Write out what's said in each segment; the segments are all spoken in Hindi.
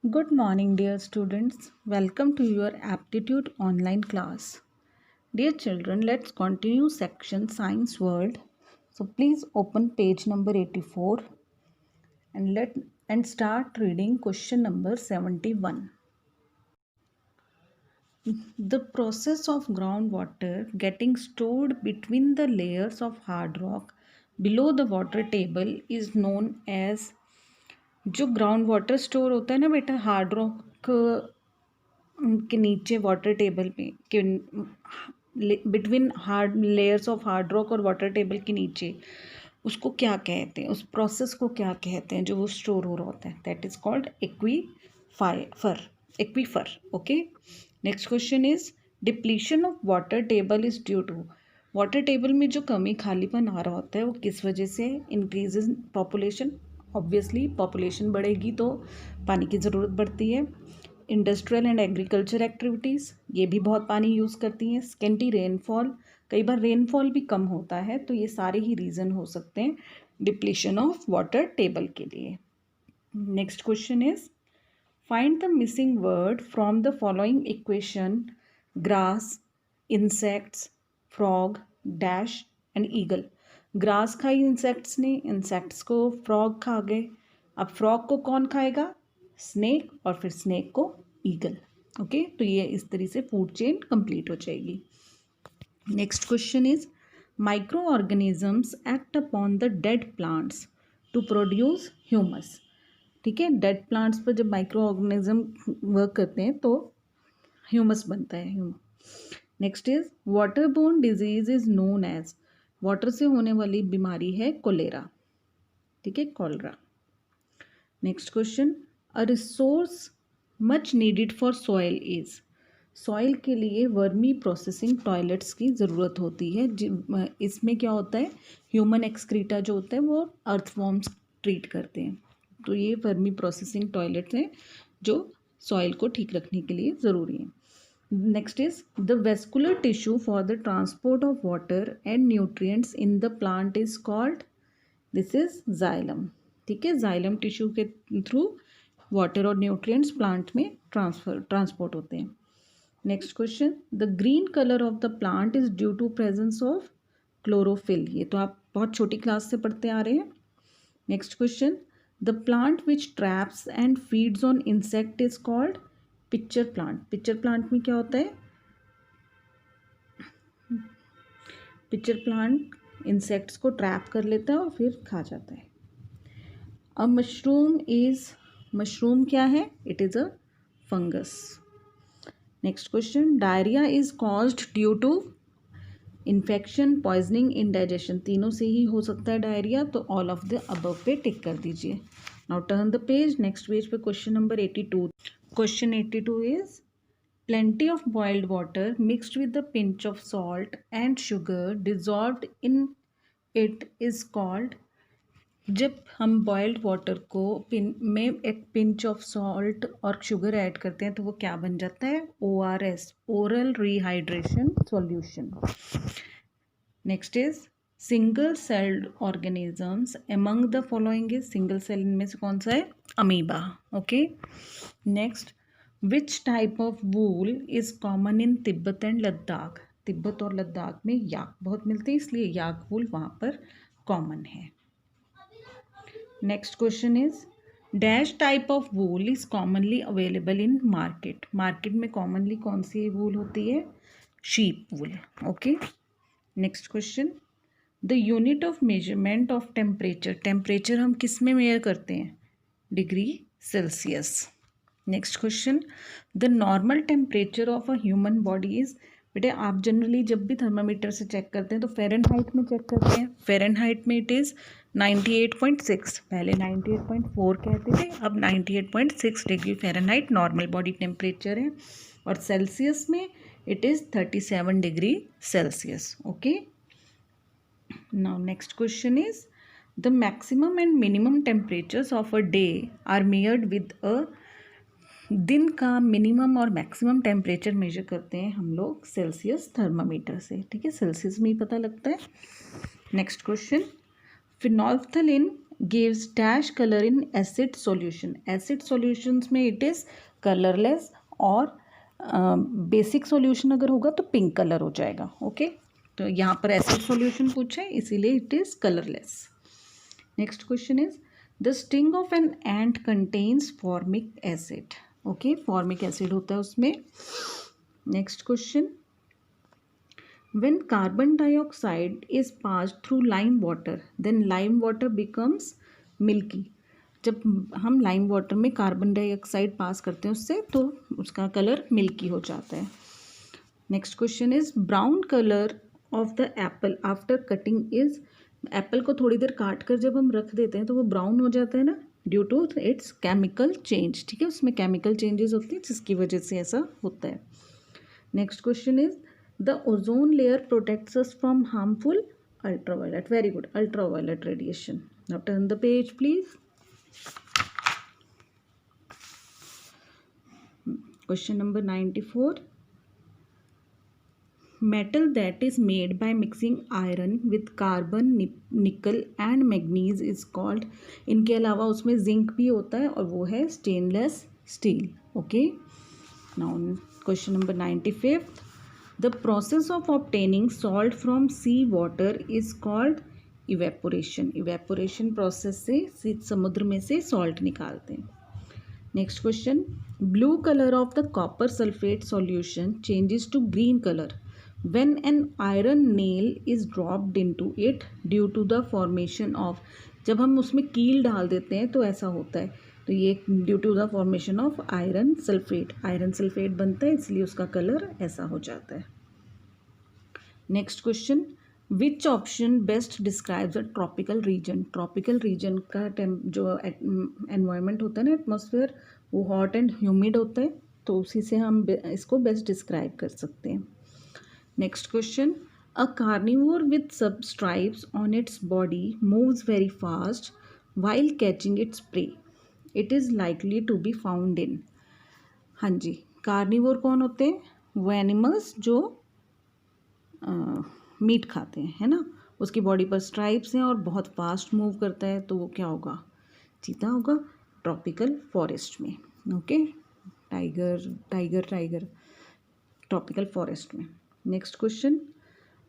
Good morning, dear students. Welcome to your aptitude online class. Dear children, let's continue section Science World. So please open page number 84 and start reading question number 71. The process of groundwater getting stored between the layers of hard rock below the water table is known as जो ग्राउंड वाटर स्टोर होता है ना बेटा हार्ड रॉक के नीचे वाटर टेबल पे के between hard layers of hard rock और वाटर टेबल के नीचे उसको क्या कहते हैं, उस प्रोसेस को क्या कहते हैं जो वो स्टोर हो रहा होता है? That is called aquifer. Okay. Next question is depletion of water table is due to. Water table में जो कमी खालीपन आ रहा होता है वो किस वजह से? Increase in population. Obviously population बढ़ेगी तो पानी की ज़रूरत बढ़ती है. इंडस्ट्रियल एंड एग्रीकल्चर एक्टिविटीज़, ये भी बहुत पानी यूज़ करती हैं. स्केंटी रेनफॉल, कई बार रेनफॉल भी कम होता है. तो ये सारे ही रीज़न हो सकते हैं डिप्लीशन ऑफ वाटर टेबल के लिए. Next question is find the missing word from the following equation. Grass, insects, frog, dash and eagle. Grass खाई इंसेक्ट्स ने, इंसेक्ट्स को फ्रॉग खा गए. अब फ्रॉग को कौन खाएगा? स्नेक, और फिर स्नेक को ईगल. ओके, तो ये इस तरह से फूड चेन कंप्लीट हो जाएगी. Next question is micro organisms act upon the dead plants to produce humus. ठीक है, डेड प्लांट्स पर जब माइक्रो ऑर्गेनिज्म वर्क करते हैं तो ह्यूमस बनता है. Next is water borne disease is known as. वाटर से होने वाली बीमारी है कोलेरा. ठीक है, cholera. Next question a resource much needed for soil is. Soil के लिए वर्मी प्रोसेसिंग टॉयलेट्स की ज़रूरत होती है. इसमें क्या होता है, ह्यूमन एक्सक्रीटा जो होता है वो अर्थवॉर्म्स ट्रीट करते हैं. तो ये वर्मी प्रोसेसिंग टॉयलेट्स हैं जो सॉइल को ठीक रखने के लिए ज़रूरी है. Next is the vascular tissue for the transport of water and nutrients in the plant is called. This is xylem. ठीक है, जाइलम टिश्यू के थ्रू वाटर और न्यूट्रिएंट्स प्लांट में ट्रांसपोर्ट होते हैं. Next question the green colour of the plant is due to presence of chlorophyll. ये तो आप बहुत छोटी क्लास से पढ़ते आ रहे हैं. Next question the plant which traps and feeds on insect is called pitcher plant. Pitcher plant में क्या होता है? पिक्चर प्लांट इंसेक्ट्स को ट्रैप कर लेता है और फिर खा जाता है. अ मशरूम क्या है? It is a fungus. Next question diarrhoea is caused due to infection, poisoning, indigestion. तीनों से ही हो सकता है डायरिया, तो ऑल ऑफ द अबव पे टिक कर दीजिए. Now turn the page. Next page पे question number 82. Question 82 is plenty of boiled water mixed with a pinch of salt and sugar dissolved in it is called. जब हम बॉइल्ड वाटर को में एक पिंच ऑफ सॉल्ट और शुगर ऐड करते हैं तो वो क्या बन जाता है? ORS, oral rehydration solution. Next is single celled organisms among the following is. Single cell इनमें से कौन सा है? Amoeba. Okay. Next which type of wool is common in Tibet and Ladakh. Tibet और लद्दाख में याक बहुत मिलते हैं इसलिए याक वूल वहाँ पर कॉमन है. Next question is dash type of wool is commonly available in market. Market में कॉमनली कौन सी वूल होती है? Sheep wool. Okay. Next question the unit of measurement of temperature. Temperature हम किस में मेयर करते हैं? Degree Celsius. Next question the normal temperature of a human body is. बेटे आप जनरली जब भी थर्मामीटर से चेक करते हैं तो फ़ारेनहाइट में चेक करते हैं. फ़ारेनहाइट में इट इज़ 98.6. पहले 98.4 कहते थे, अब 98.6 degree fahrenheit normal body temperature है. और सेल्सियस में it is 37 degree celsius. Okay. Now next question is the maximum and minimum temperatures of a day are measured with a. दिन का मिनिमम और मैक्सिमम टेम्परेचर मेजर करते हैं हम लोग सेल्सियस थर्मामीटर से. ठीक है, सेल्सियस में ही पता लगता है. Next question phenolphthalein gives dash color in acid solution. Acid solutions में it is colorless और बेसिक सॉल्यूशन अगर होगा तो पिंक कलर हो जाएगा. ओके, तो यहाँ पर एसिड सॉल्यूशन पूछा है इसीलिए it is colourless. Next question is the sting of an ant contains formic acid. Okay, formic acid होता है उसमें. Next question, when carbon dioxide is passed through lime water then lime water becomes milky. जब हम लाइम वाटर में कार्बन डाइऑक्साइड पास करते हैं उससे तो उसका कलर मिल्की हो जाता है. Next question is brown colour of the Apple after cutting is. Apple को थोड़ी देर काट कर जब हम रख देते हैं तो वो ब्राउन हो जाता है ना, due to its chemical change. ठीक है, उसमें केमिकल चेंजेस होती है जिसकी वजह से ऐसा होता है. Next question is the ozone layer protects us from harmful ultraviolet. Very good, ultraviolet radiation. Now turn the page please. Question number 94. Metal that is made by mixing iron with carbon, nickel and manganese is called. इनके अलावा उसमें जिंक भी होता है और वो है stainless steel. Okay, now question number 95. The process of obtaining salt from sea water is called evaporation. Evaporation process से समुद्र में से salt निकालते हैं. Next question, blue color of the copper sulfate solution changes to green color when an iron nail is dropped into it due to the formation of. जब हम उसमें कील डाल देते हैं तो ऐसा होता है, तो ये due to the formation of iron sulphate. Iron sulphate बनता है इसलिए उसका कलर ऐसा हो जाता है. Next question, which option best describes a tropical region. Tropical region का जो एनवायरनमेंट होता है ना, एटमॉस्फेयर, वो हॉट एंड ह्यूमिड होता है, तो उसी से हम इसको बेस्ट डिस्क्राइब कर सकते हैं. Next question, a carnivore with sub stripes on its body moves very fast while catching its prey. It is likely to be found in. हाँ जी, कार्निवोर कौन होते हैं? वो एनिमल्स जो मीट खाते हैं, है ना. उसकी बॉडी पर स्ट्राइप्स हैं और बहुत फास्ट मूव करता है, तो वो क्या होगा? चीता होगा. ट्रॉपिकल फॉरेस्ट में. ओके, टाइगर ट्रॉपिकल फॉरेस्ट में. Next question,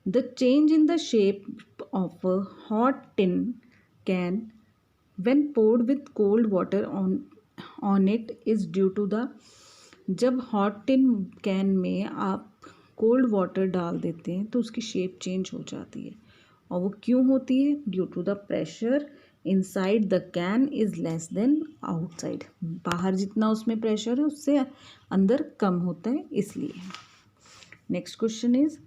the change in the shape of a hot tin can when poured with cold water on it is due to the. जब हॉट टिन कैन में आप कोल्ड वाटर डाल देते हैं तो उसकी शेप चेंज हो जाती है, और वो क्यों होती है? Due to the pressure inside the can is less than outside. बाहर जितना उसमें प्रेशर है उससे अंदर कम होता है, इसलिए. Next question is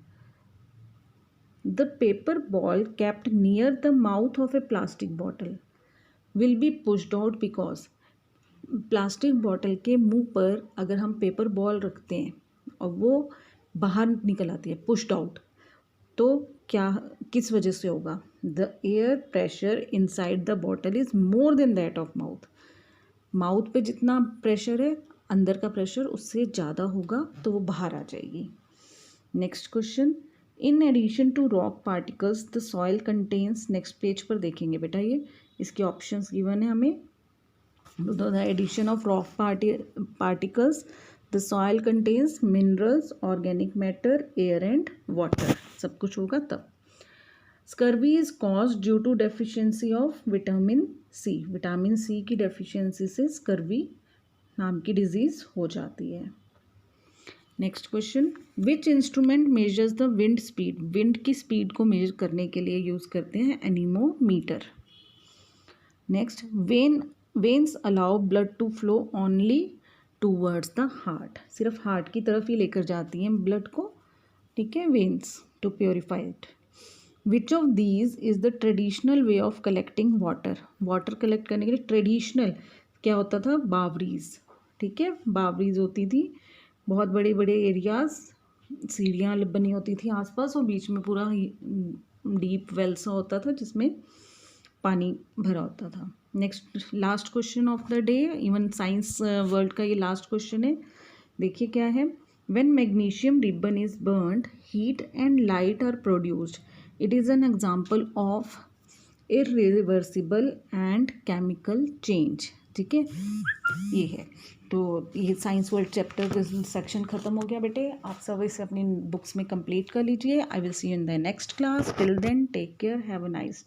the paper ball kept near the mouth of A plastic bottle will be pushed out because. Plastic bottle के मुंह पर अगर हम पेपर बॉल रखते हैं और वो बाहर निकल आती है, पुश्ड आउट, तो क्या किस वजह से होगा? The air pressure inside the bottle is more than that of mouth. Mouth पे जितना प्रेशर है अंदर का प्रेशर उससे ज़्यादा होगा, तो वो बाहर आ जाएगी. Next question, in addition to rock particles the soil contains. Next page पर देखेंगे बेटा, ये इसके ऑप्शंस गिवन है हमें. The addition of rock particles the soil contains minerals, organic matter, air and water. सब कुछ होगा तब. Scurvy is cause due to deficiency of vitamin C. Vitamin C की डेफिशिएंसी से स्कर्वी नाम की डिजीज़ हो जाती है. Next question, which instrument measures the wind speed. Wind की स्पीड को मेजर करने के लिए यूज़ करते हैं anemometer. Next, veins allow blood to flow only towards the heart. सिर्फ हार्ट की तरफ ही लेकर जाती हैं ब्लड को, ठीक है, veins, to purify it. Which of these is the traditional way of collecting water. Water collect करने के लिए ट्रेडिशनल क्या होता था? बावरीज. ठीक है, बावरीज होती थी, बहुत बड़े बड़े एरियाज, सीढ़ियाँ बनी होती थी आसपास और बीच में पूरा डीप वेल सा होता था जिसमें पानी भरा होता था. Next, last question of the day, even science world का ये लास्ट क्वेश्चन है. देखिए क्या है. When magnesium ribbon is burned heat and light are produced. It is an example of irreversible and chemical change. ठीक है, ये है। तो ये साइंस वर्ल्ड चैप्टर सेक्शन ख़त्म हो गया बेटे। आप सब इसे अपनी बुक्स में कंप्लीट कर लीजिए। I will see you in the next class. Till then take care, have a nice